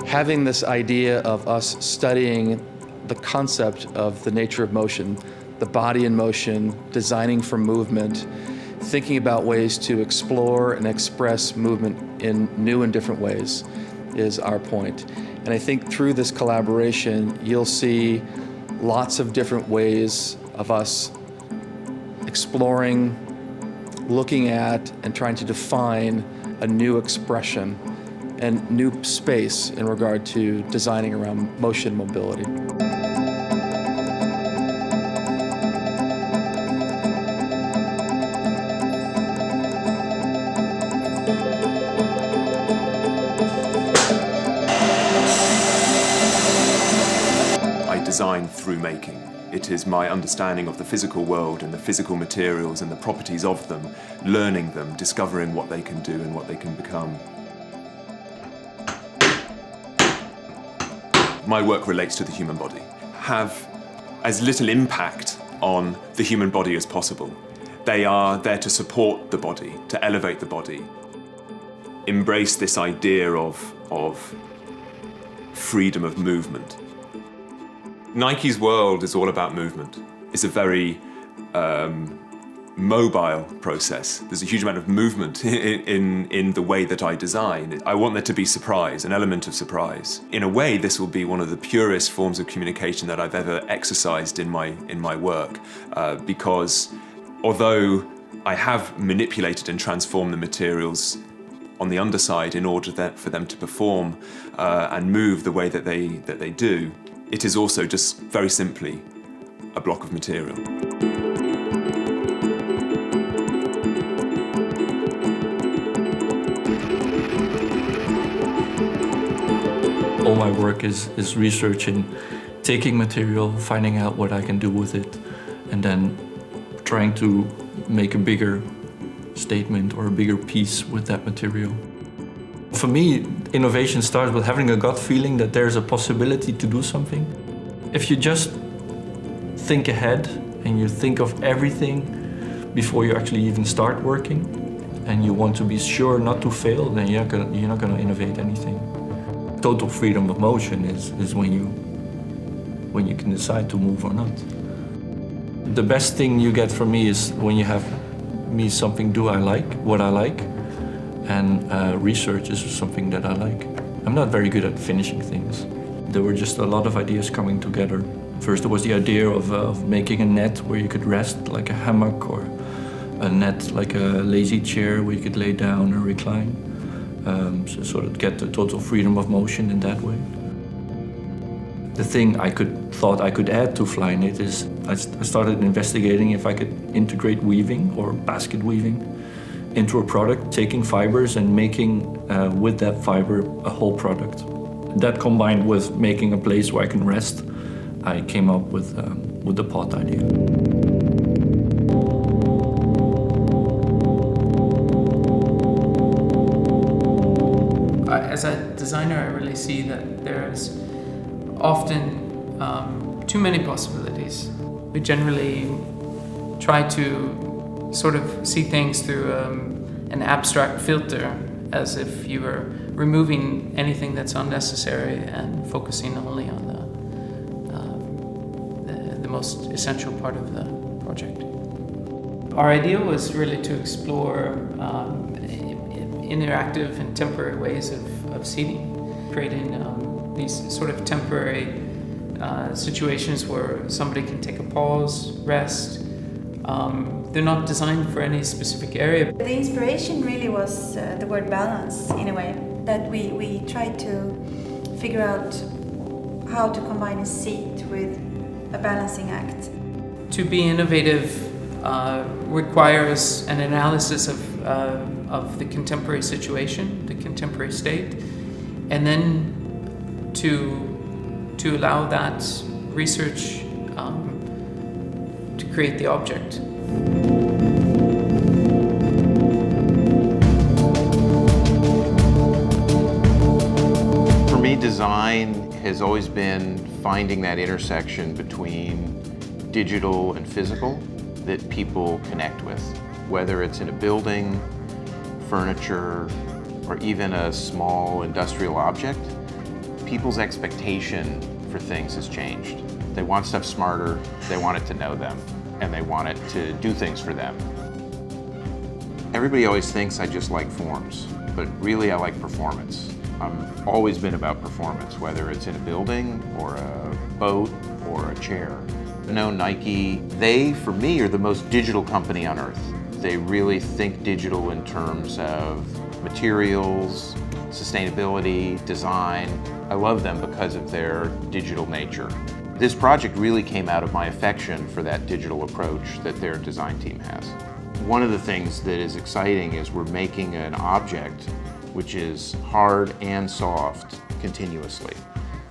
Having this idea of us studying the concept of the nature of motion, the body in motion, designing for movement, thinking about ways to explore and express movement in new and different ways is our point. And I think through this collaboration, you'll see lots of different ways of us exploring, looking at, and trying to define a new expression and new space in regard to designing around motion mobility. I design through making. It is my understanding of the physical world and the physical materials and the properties of them, learning them, discovering what they can do and what they can become. My work relates to the human body. Have as little impact on the human body as possible. They are there to support the body, to elevate the body. Embrace this idea of freedom of movement. Nike's world is all about movement. It's a very mobile process. There's a huge amount of movement in the way that I design. I want there to be surprise, an element of surprise. In a way, this will be one of the purest forms of communication that I've ever exercised in my work, because although I have manipulated and transformed the materials on the underside in order for them to perform and move the way that they do, it is also just very simply a block of material. All my work is researching, taking material, finding out what I can do with it, and then trying to make a bigger statement or a bigger piece with that material. For me, innovation starts with having a gut feeling that there's a possibility to do something. If you just think ahead and you think of everything before you actually even start working, and you want to be sure not to fail, then you're not gonna innovate anything. Total freedom of motion is when you can decide to move or not. The best thing you get from me is when you have me something what I like, and research is something that I like. I'm not very good at finishing things. There were just a lot of ideas coming together. First there was the idea of making a net where you could rest like a hammock, or a net like a lazy chair where you could lay down or recline. So sort of get the total freedom of motion in that way. The thing I thought I could add to Flyknit is I started investigating if I could integrate weaving or basket weaving into a product, taking fibers and making with that fiber a whole product. That combined with making a place where I can rest, I came up with the pot idea. As a designer, I really see that there's often too many possibilities. We generally try to sort of see things through an abstract filter, as if you were removing anything that's unnecessary and focusing only on the most essential part of the project. Our idea was really to explore interactive and temporary ways of seating, creating these sort of temporary situations where somebody can take a pause, rest. They're not designed for any specific area. The inspiration really was the word balance, in a way, that we tried to figure out how to combine a seat with a balancing act. To be innovative requires an analysis of the contemporary situation, the contemporary state, and then to allow that research to create the object. For me, design has always been finding that intersection between digital and physical that people connect with, whether it's in a building, furniture, or even a small industrial object. people's expectation for things has changed. They want stuff smarter, they want it to know them, and they want it to do things for them. Everybody always thinks I just like forms, but really I like performance. I've always been about performance, whether it's in a building or a boat or a chair. You know, Nike, they, for me, are the most digital company on earth. They really think digital in terms of materials, sustainability, design. I love them because of their digital nature. This project really came out of my affection for that digital approach that their design team has. One of the things that is exciting is we're making an object which is hard and soft continuously.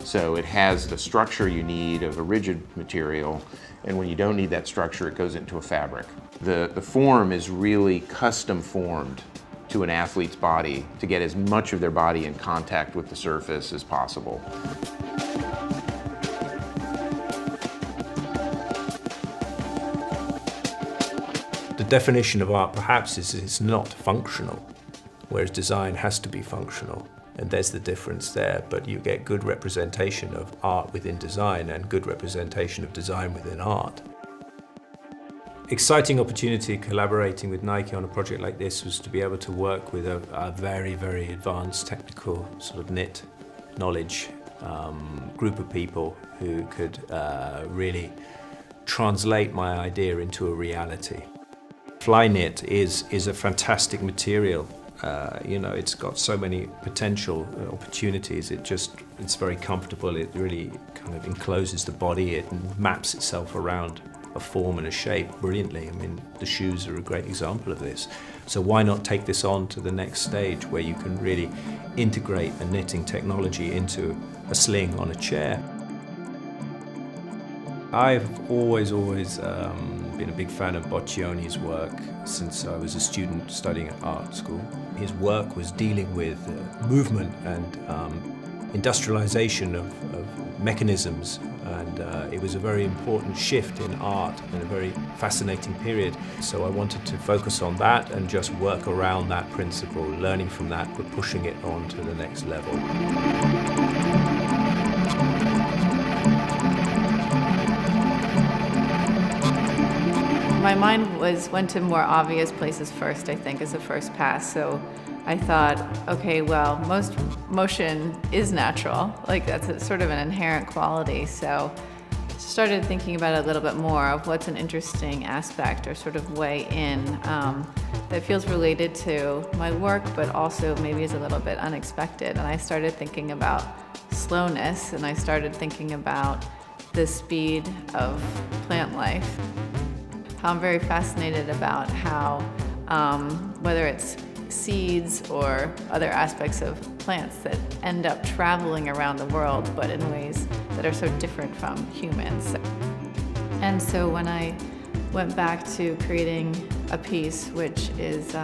So it has the structure you need of a rigid material, and when you don't need that structure, it goes into a fabric. The form is really custom formed to an athlete's body to get as much of their body in contact with the surface as possible. The definition of art perhaps is it's not functional, whereas design has to be functional. And there's the difference there, but you get good representation of art within design and good representation of design within art. Exciting opportunity collaborating with Nike on a project like this was to be able to work with a very, very advanced technical sort of knit knowledge group of people who could really translate my idea into a reality. Flyknit is a fantastic material. You know, it's got so many potential opportunities. It's very comfortable. It really kind of encloses the body. It maps itself around a form and a shape brilliantly. I mean, the shoes are a great example of this. So why not take this on to the next stage where you can really integrate a knitting technology into a sling on a chair? I've always been a big fan of Boccioni's work since I was a student studying at art school. His work was dealing with movement and industrialization of mechanisms, and it was a very important shift in art and a very fascinating period. So I wanted to focus on that and just work around that principle, learning from that but pushing it on to the next level. My mind went to more obvious places first, I think, as a first pass. So I thought, okay, well, most motion is natural. Like, that's sort of an inherent quality. So I started thinking about it a little bit more of what's an interesting aspect or sort of way in that feels related to my work, but also maybe is a little bit unexpected. And I started thinking about slowness, and I started thinking about the speed of plant life. I'm very fascinated about how, whether it's seeds or other aspects of plants that end up traveling around the world, but in ways that are so different from humans. And so when I went back to creating a piece which is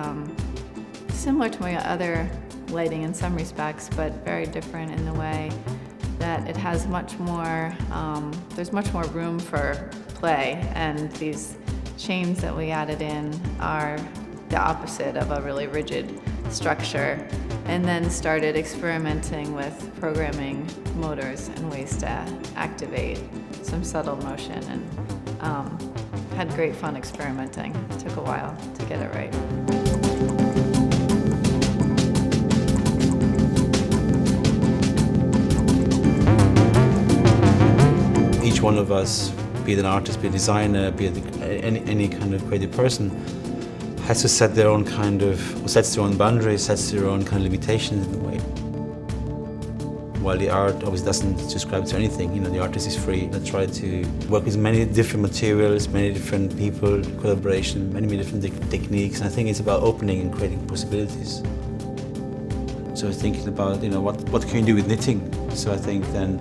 similar to my other lighting in some respects, but very different in the way that it has much more, there's much more room for play, and these chains that we added in are the opposite of a really rigid structure, and then started experimenting with programming motors and ways to activate some subtle motion, and had great fun experimenting. It took a while to get it right. Each one of us, be it an artist, be it a designer, be it any kind of creative person, has to set their own kind of, sets their own boundaries, sets their own kind of limitations in a way. While the art obviously doesn't subscribe to anything, you know, the artist is free. I try to work with many different materials, many different people, collaboration, many different techniques, and I think it's about opening and creating possibilities. So I was thinking about, you know, what can you do with knitting? So I think then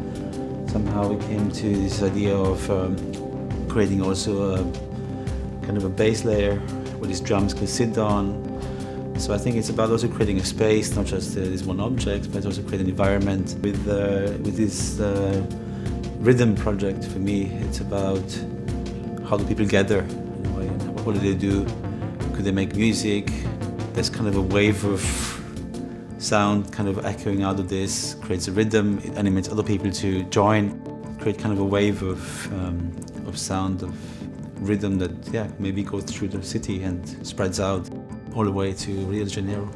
somehow we came to this idea of creating also a kind of a base layer where these drums could sit on. So I think it's about also creating a space, not just this one object, but also creating an environment. With this rhythm project, for me, it's about how do people gather in a way, what do they do? Could they make music? There's kind of a wave of sound kind of echoing out of this creates a rhythm, it animates other people to join, create kind of a wave of sound, of rhythm that maybe goes through the city and spreads out all the way to Rio de Janeiro.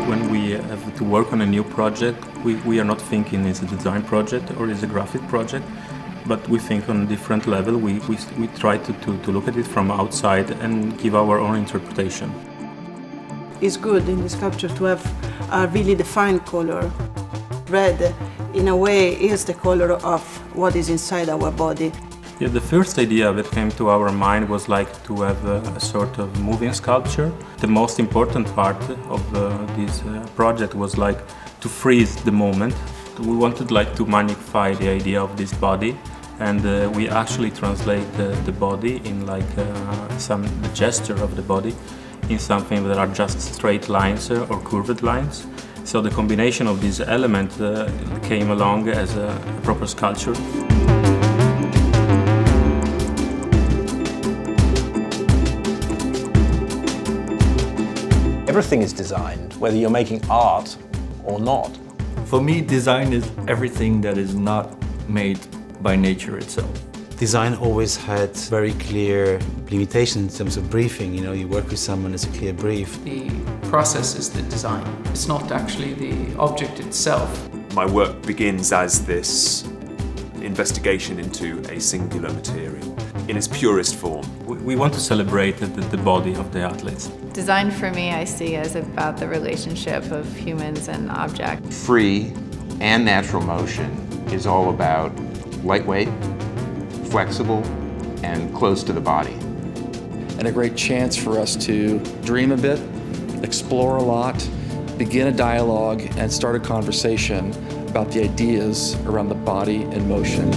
When we have to work on a new project, we are not thinking it's a design project or it's a graphic project, but we think on a different level. We try to look at it from outside and give our own interpretation. It's good in the sculpture to have a really defined color. Red, in a way, is the color of what is inside our body. Yeah, the first idea that came to our mind was like to have a sort of moving sculpture. The most important part of this project was like to freeze the moment. We wanted like to magnify the idea of this body, and we actually translate the body in like the gesture of the body in something that are just straight lines or curved lines. So the combination of these elements came along as a proper sculpture. Everything is designed, whether you're making art or not. For me, design is everything that is not made by nature itself. Design always had very clear limitations in terms of briefing. You know, you work with someone, it's a clear brief. The process is the design. It's not actually the object itself. My work begins as this investigation into a singular material in its purest form. We want to celebrate the body of the athletes. Design for me, I see as about the relationship of humans and objects. Free and natural motion is all about lightweight, flexible, and close to the body. And a great chance for us to dream a bit, explore a lot, begin a dialogue, and start a conversation about the ideas around the body and motion.